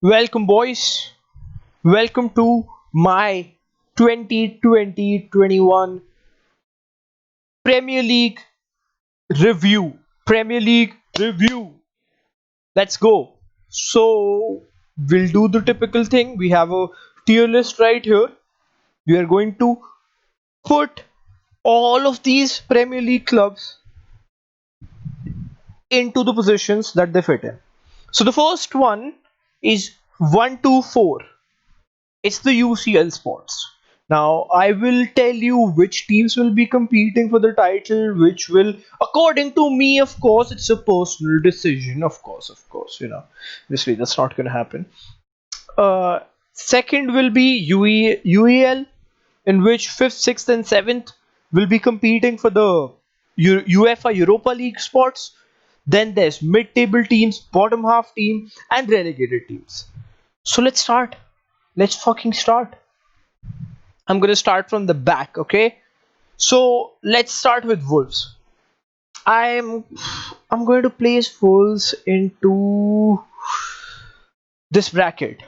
Welcome, boys. Welcome to my 2020-21 Premier League review. Premier League review. Let's go. So, we'll do the typical thing. We have a tier list right here. We are going to put all of these Premier League clubs into the positions that they fit in. So, the first one is 1 2 4. It's the UCL spots. Now, I will tell you which teams will be competing for the title, which will, according to me, of course, it's a personal decision. Of course, obviously that's not going to happen. Second will be UEL, in which fifth, sixth, and seventh will be competing for the UEFA Europa League spots. Then there's mid-table teams, bottom half team, and relegated teams. So let's start. Let's fucking start. I'm gonna start from the back, okay? So let's start with Wolves. I'm I'm going to place Wolves into this bracket.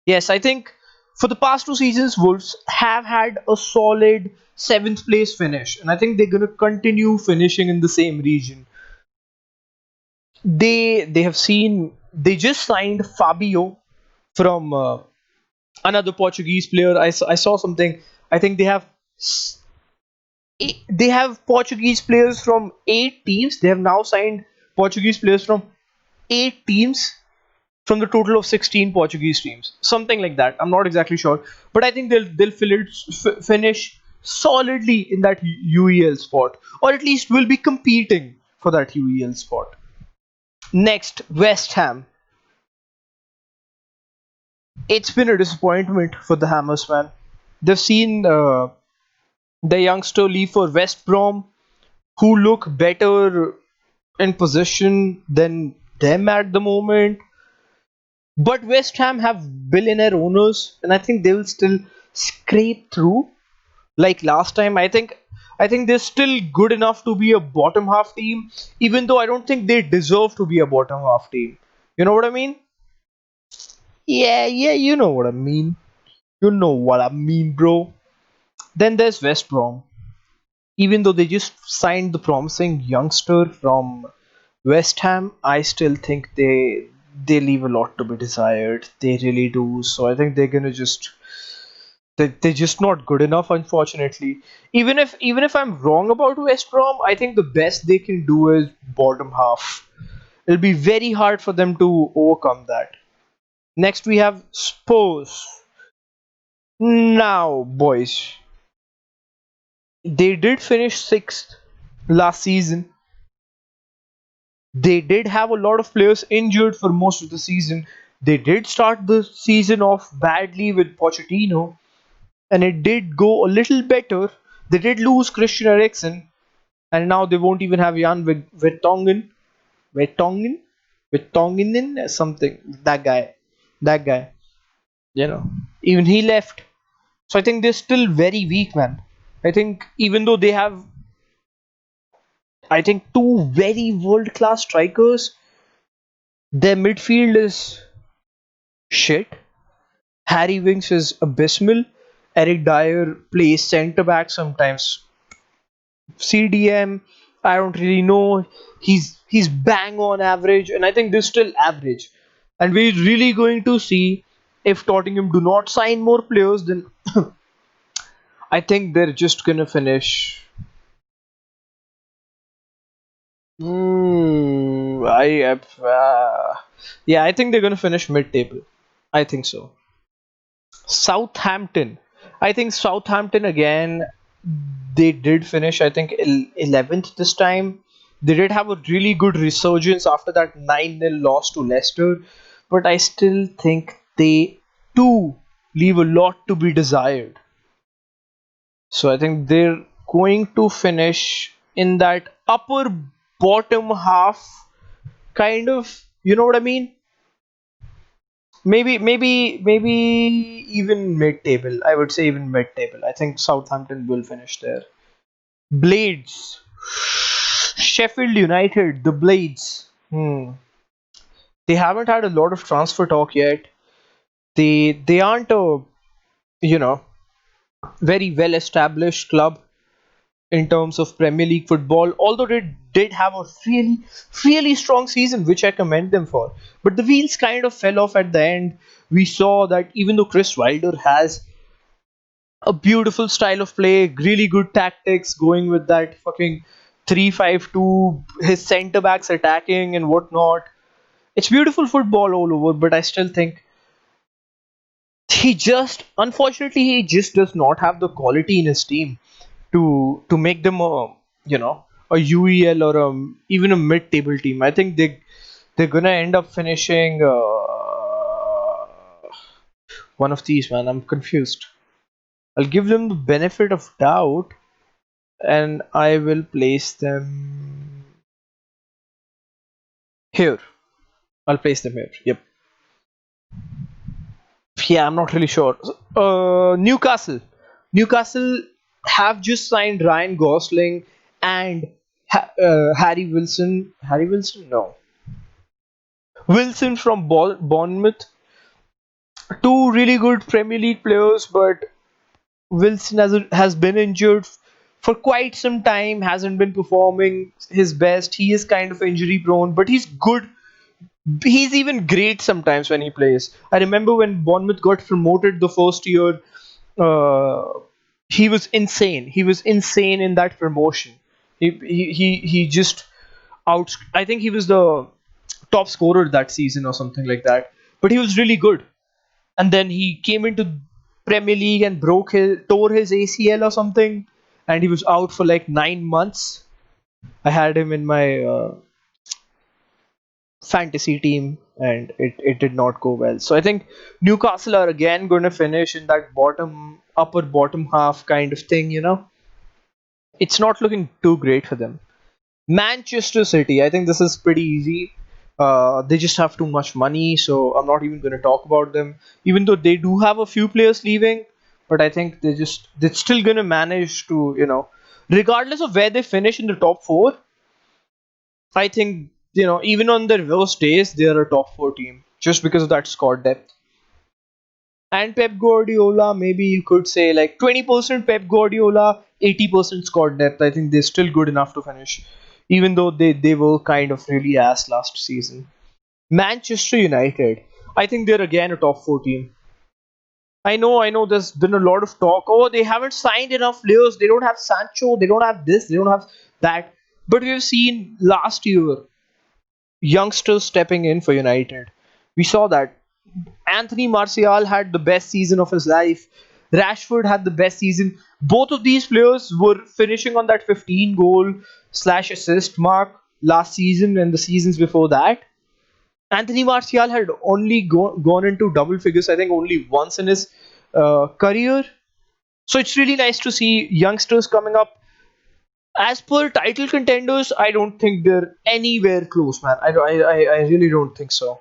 Yes, I think for the past 2 seasons, Wolves have had a solid seventh place finish, and I think they're gonna continue finishing in the same region. They have seen they just signed Fabio from another Portuguese player. I saw something. I think they have Portuguese players from 8 teams. They have now signed Portuguese players from 8 teams from the total of 16 Portuguese teams, something like that. I'm not exactly sure, but I think they'll finish solidly in that UEL spot, or at least will be competing for that UEL spot. Next, West Ham. It's been a disappointment for the Hammers, man. They've seen the youngster leave for West Brom, who look better in possession than them at the moment. But West Ham have billionaire owners, and I think they will still scrape through like last time. I think they're still good enough to be a bottom half team, even though I don't think they deserve to be a bottom half team. You know what I mean? Yeah, yeah, you know what I mean. You know what I mean, bro. Then there's West Brom. Even though they just signed the promising youngster from West Ham, I still think they leave a lot to be desired. They really do. So I think they're just not good enough, unfortunately. Even if I'm wrong about West Brom, I think the best they can do is bottom half. It'll be very hard for them to overcome that. Next we have Spurs. Now, boys, they did finish sixth last season. They did have a lot of players injured for most of the season. They did start the season off badly with Pochettino, and it did go a little better. They did lose Christian Eriksen, and now they won't even have Jan Vertonghen. Vertonghen? Vertonghen? Something. That guy. That guy. You know. Even he left. So I think they're still very weak, man. I think even though they have, I think, two very world class strikers, their midfield is shit. Harry Winks is abysmal. Eric Dyer plays centre back sometimes. CDM, I don't really know. He's bang on average, and I think they're still average. And we're really going to see if Tottenham do not sign more players, then I think they're just gonna finish. Hmm, yeah, I think they're gonna finish mid-table. I think so. Southampton. I think Southampton again. They did finish, I think, 11th this time. They did have a really good resurgence after that 9-0 loss to Leicester, but I still think they too leave a lot to be desired. So I think they're going to finish in that upper bottom half, kind of. You know what I mean? Maybe even mid-table. I would say even mid-table. I think Southampton will finish there. Blades. Sheffield United, the Blades. They haven't had a lot of transfer talk yet. They aren't a, you know, very well established club in terms of Premier League football, although they did have a really strong season, which I commend them for. But the wheels kind of fell off at the end. We saw that even though Chris Wilder has a beautiful style of play, really good tactics, going with that fucking 3-5-2, his centre backs attacking and whatnot. It's beautiful football all over, but I still think unfortunately, he just does not have the quality in his team to make them a, you know, a UEL or even a mid-table team. I think they're gonna end up finishing one of these. Man, I'm confused. I'll give them the benefit of doubt, and I will place them here. I'll place them here. Yep. Yeah, I'm not really sure. Newcastle. Newcastle have just signed Ryan Gosling and Harry Wilson. Harry Wilson? No. Wilson from Bournemouth. Two really good Premier League players, but Wilson has been injured for quite some time, hasn't been performing his best. He is kind of injury prone, but he's good. He's even great sometimes when he plays. I remember when Bournemouth got promoted the first year, uh, he was insane. He was insane in that promotion. He just out. I think he was the top scorer that season or something like that. But he was really good. And then he came into Premier League and tore his ACL or something, and he was out for like 9 months. I had him in my fantasy team, and it did not go well. So I think Newcastle are again going to finish in that upper bottom half kind of thing. It's not looking too great for them. Manchester City, I think this is pretty easy. They just have too much money, so I'm not even going to talk about them. Even though they do have a few players leaving, but I think they're still going to manage to, regardless of where they finish in the top four. I think, even on their worst days, they are a top four team just because of that squad depth. And Pep Guardiola, maybe you could say like 20% Pep Guardiola, 80% squad depth. I think they're still good enough to finish, even though they were kind of really ass last season. Manchester United, I think they're again a top four team. I know. There's been a lot of talk. Oh, they haven't signed enough players. They don't have Sancho. They don't have this. They don't have that. But we've seen last year youngsters stepping in for United. We saw that Anthony Martial had the best season of his life. Rashford had the best season. Both of these players were finishing on that 15 goal slash assist mark last season and the seasons before that. Anthony Martial had only gone into double figures, I think, only once in his career. So it's really nice to see youngsters coming up. As per title contenders, I don't think they're anywhere close, man. I really don't think so.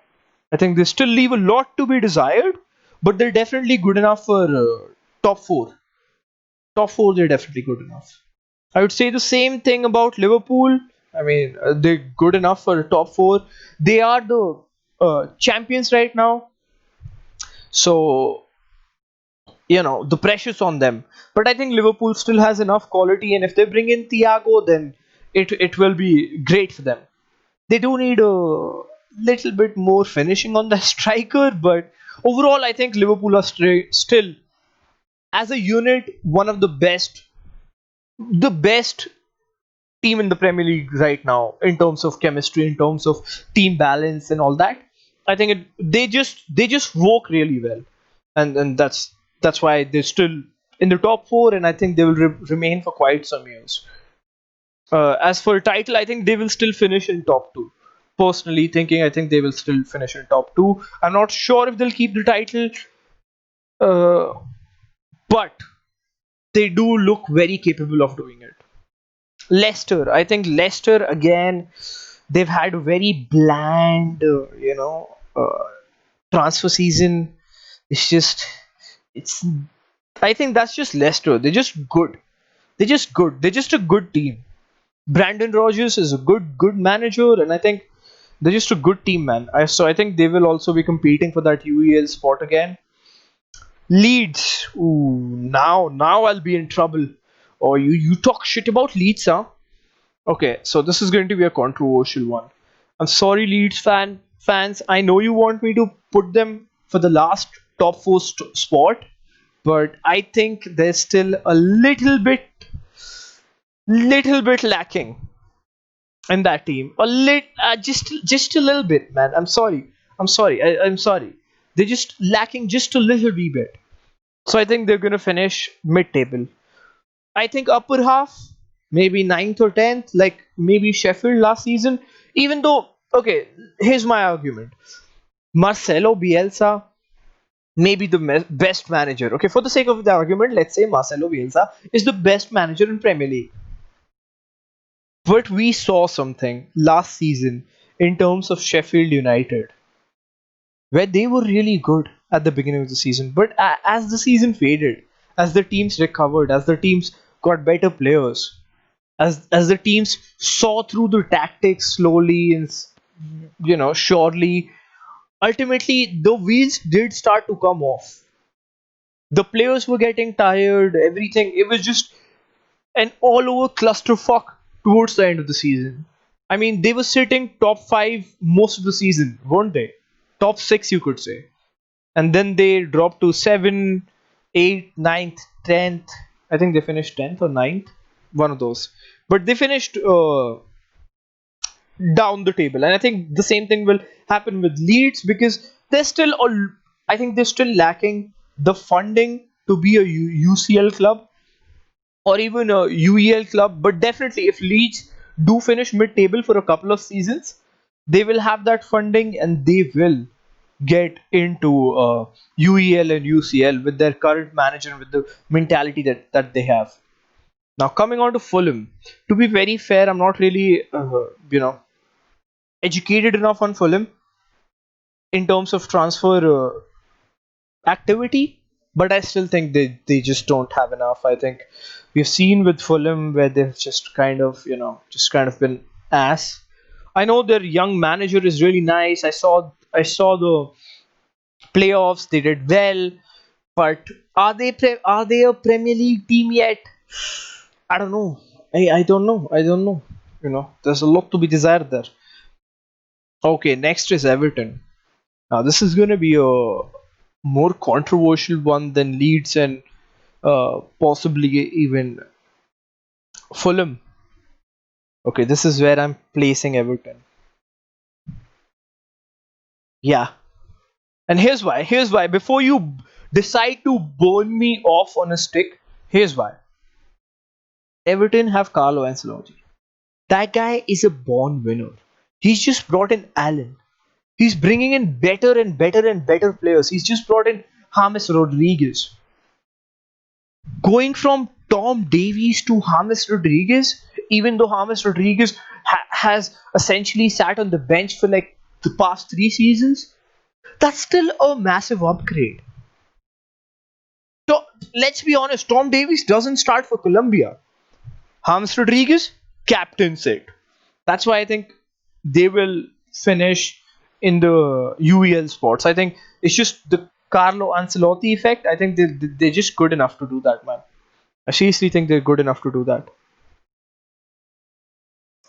I think they still leave a lot to be desired, but they're definitely good enough for top four. Top four, they're definitely good enough. I would say the same thing about Liverpool. I mean, they're good enough for top four. They are the champions right now, so the pressure's on them. But I think Liverpool still has enough quality, and if they bring in Thiago, then it will be great for them. They do need a little bit more finishing on the striker, but overall, I think Liverpool are still, as a unit, one of the best team in the Premier League right now in terms of chemistry, in terms of team balance, and all that. I think they just work really well, and that's why they're still in the top four, and I think they will remain for quite some years. As for title, I think they will still finish in top two. Personally thinking, I think they will still finish in top two. I'm not sure if they'll keep the title, uh, but they do look very capable of doing it. Leicester, I think Leicester again, they've had a very bland, transfer season. It's just, it's. I think that's just Leicester. They're just good. They're just good. They're just a good team. Brandon Rogers is a good manager, and I think They're just a good team, man. I think they will also be competing for that UEL spot again. Leeds. Ooh, now I'll be in trouble. Oh, you talk shit about Leeds, huh? Okay, so this is going to be a controversial one. I'm sorry, Leeds fans. I know you want me to put them for the last top four spot, but I think they're still a little bit lacking in that team. Just a little bit, man. I'm sorry. They're just lacking just a little wee bit. So I think they're gonna finish mid-table. I think upper half, maybe ninth or tenth, like maybe Sheffield last season. Even though, okay, here's my argument: Marcelo Bielsa may be the best manager. Okay, for the sake of the argument, let's say Marcelo Bielsa is the best manager in Premier League. But we saw something last season in terms of Sheffield United, where they were really good at the beginning of the season. But as the season faded, as the teams recovered, as the teams got better players, as the teams saw through the tactics slowly and surely, ultimately the wheels did start to come off. The players were getting tired. Everything, it was just an all over clusterfuck towards the end of the season. I mean, they were sitting top 5 most of the season, weren't they? Top 6, you could say. And then they dropped to 7, 8, ninth, 10th. I think they finished 10th or ninth, one of those. But they finished down the table, and I think the same thing will happen with Leeds because they're still all. I think they're still lacking the funding to be a UCL club or even a UEL club. But definitely, if Leeds do finish mid-table for a couple of seasons, they will have that funding and they will get into UEL and UCL with their current manager and with the mentality that they have. Now, coming on to Fulham, to be very fair, I'm not really, educated enough on Fulham in terms of transfer activity, but I still think they just don't have enough. I think we've seen with Fulham where they've just kind of, just kind of been ass. I know their young manager is really nice. I saw the playoffs. They did well, but are they a Premier League team yet? I don't know. I don't know. I don't know. There's a lot to be desired there. Okay, next is Everton. Now this is going to be a more controversial one than Leeds and possibly even Fulham. Okay, this is where I'm placing Everton. Yeah, and here's why. Here's why. Before you decide to burn me off on a stick, here's why. Everton have Carlo Ancelotti. That guy is a born winner. He's just brought in Allen. He's bringing in better and better and better players. He's just brought in James Rodriguez. Going from Tom Davies to James Rodriguez, even though James Rodriguez has essentially sat on the bench for like the past 3 seasons, that's still a massive upgrade. So let's be honest, Tom Davies doesn't start for Colombia. James Rodriguez captains it. That's why I think they will finish in the UEL spots. I think it's just the Carlo Ancelotti effect. I think they're just good enough to do that, man. I seriously think they're good enough to do that.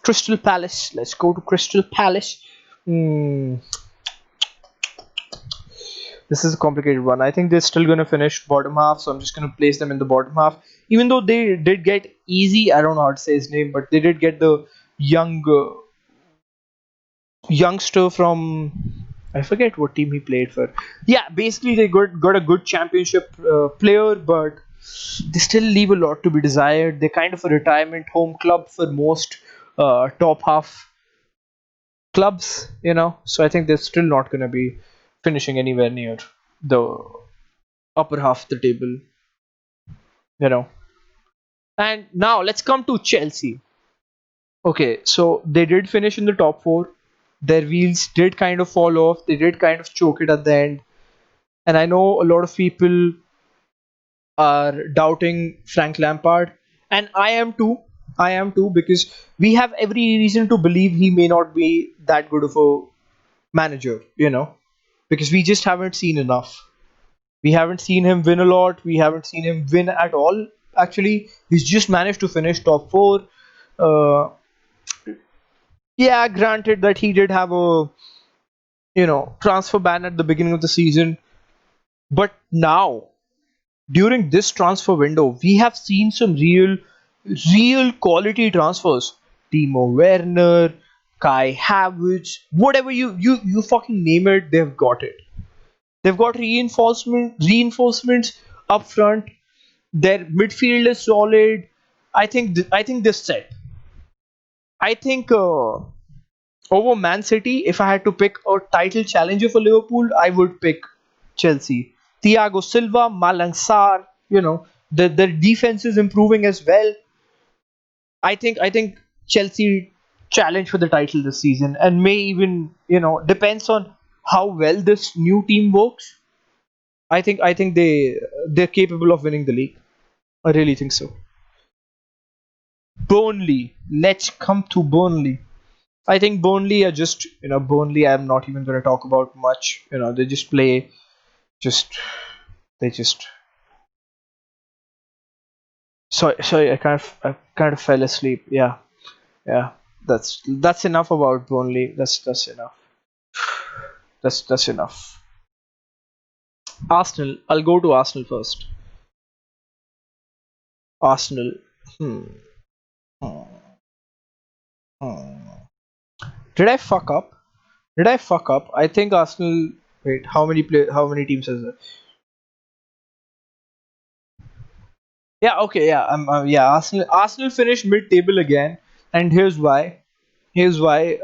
Crystal Palace. Let's go to Crystal Palace. Hmm, this is a complicated one. I think they're still going to finish bottom half, so I'm just going to place them in the bottom half. Even though they did get easy, I don't know how to say his name, but they did get the young youngster from, I forget what team he played for. Yeah, basically they got a good championship player, but they still leave a lot to be desired. They're kind of a retirement home club for most top half clubs. So I think they're still not going to be finishing anywhere near the upper half of the table, you know. And now let's come to Chelsea. Okay, so they did finish in the top four. Their wheels did kind of fall off. They did kind of choke it at the end. And I know a lot of people are doubting Frank Lampard, and I am too. I am too, because we have every reason to believe he may not be that good of a manager, because we just haven't seen enough. We haven't seen him win a lot. We haven't seen him win at all. Actually, he's just managed to finish top four. Uh, yeah, granted that he did have a transfer ban at the beginning of the season, but now during this transfer window, we have seen some real quality transfers. Timo Werner, Kai Havertz, whatever you fucking name it, they've got it. They've got reinforcements up front. Their midfield is solid. I think this set. I think over Man City, if I had to pick a title challenger for Liverpool, I would pick Chelsea. Thiago Silva, Malang Sarr, their defense is improving as well. I think Chelsea challenge for the title this season, and may even depends on how well this new team works. I think they're capable of winning the league. I really think so. Burnley. Let's come to Burnley. I think Burnley are just Burnley. I'm not even going to talk about much. They just play just they just sorry, I kind of fell asleep. Yeah, yeah. That's enough about Burnley. That's enough. That's enough. Arsenal. I'll go to Arsenal first. Arsenal. Hmm. Hmm. Hmm. Did I fuck up? Did I fuck up? I think Arsenal. Wait, how many teams is it? Yeah, okay, yeah. Yeah. Arsenal finished mid-table again, and here's why. Here's why.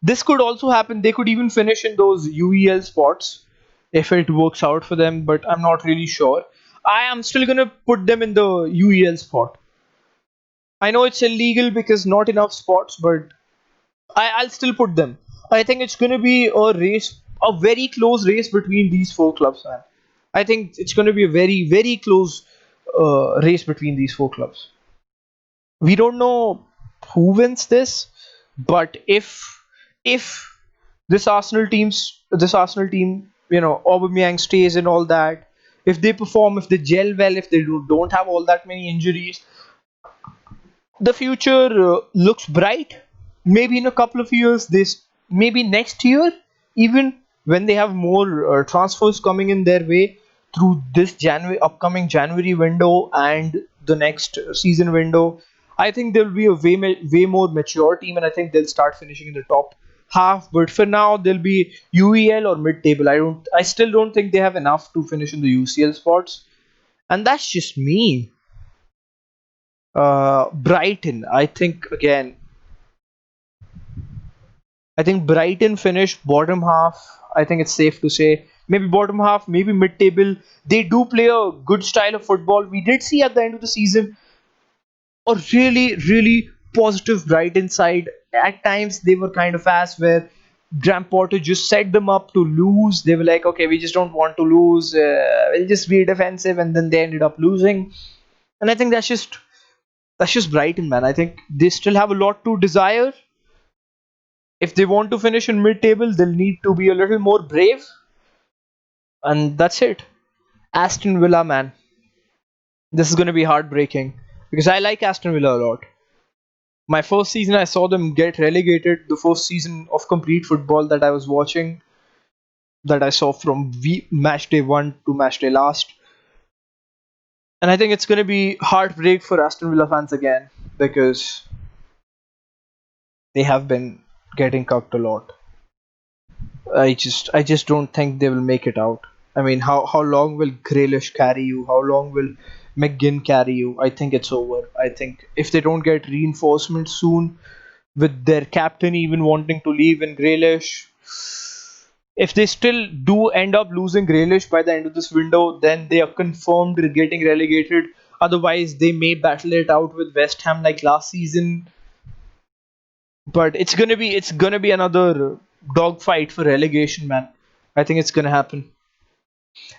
This could also happen. They could even finish in those UEL spots if it works out for them, but I'm not really sure. I am still gonna put them in the UEL spot. I know it's illegal because not enough spots, but I'll still put them. I think it's gonna be a race, a very close race between these four clubs, man. I think it's gonna be a very close race between these four clubs. We don't know who wins this, but if this Arsenal team, Aubameyang stays and all that, if they perform, if they gel well, if they don't have all that many injuries, the future looks bright. Maybe in a couple of years, maybe next year, even when they have more transfers coming in their way through this upcoming January window and the next season window, I think there will be a way more mature team, and I think they'll start finishing in the top half. But for now, they'll be UEL or mid-table. I still don't think they have enough to finish in the UCL spots, and that's just me. Brighton. I think Brighton finished bottom half. I think it's safe to say maybe bottom half, maybe mid-table. They do play a good style of football. We did see at the end of the season a really positive Brighton side. At times they were kind of fast where Graham Potter just set them up to lose. They were like, okay, we just don't want to lose. We'll just be defensive, and then they ended up losing. And I think that's just Brighton, man. I think they still have a lot to desire. If they want to finish in mid-table, they'll need to be a little more brave, and that's it. Aston Villa, man, this is going to be heartbreaking because I like Aston Villa a lot. My first season, I saw them get relegated. The first season of complete football that I was watching, that I saw from match day one to match day last, and I think it's going to be heartbreak for Aston Villa fans again because they have been getting cucked a lot. I just don't think they will make it out. I mean, how long will Grealish carry you? How long will McGinn carry you? I think it's over. I think if they don't get reinforcements soon, with their captain even wanting to leave in Grealish, if they still do end up losing Grealish by the end of this window, then they are confirmed getting relegated. Otherwise, they may battle it out with West Ham like last season, but it's gonna be another dogfight for relegation, man. I think it's gonna happen.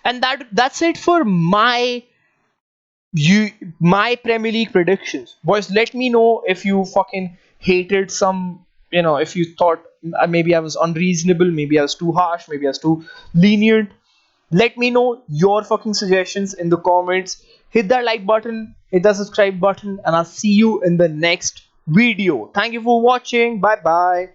And that's it for my You, my Premier League predictions, boys. Let me know if you fucking hated some. If you thought maybe I was unreasonable, maybe I was too harsh, maybe I was too lenient. Let me know your fucking suggestions in the comments. Hit that like button, hit that subscribe button, and I'll see you in the next video. Thank you for watching. Bye bye.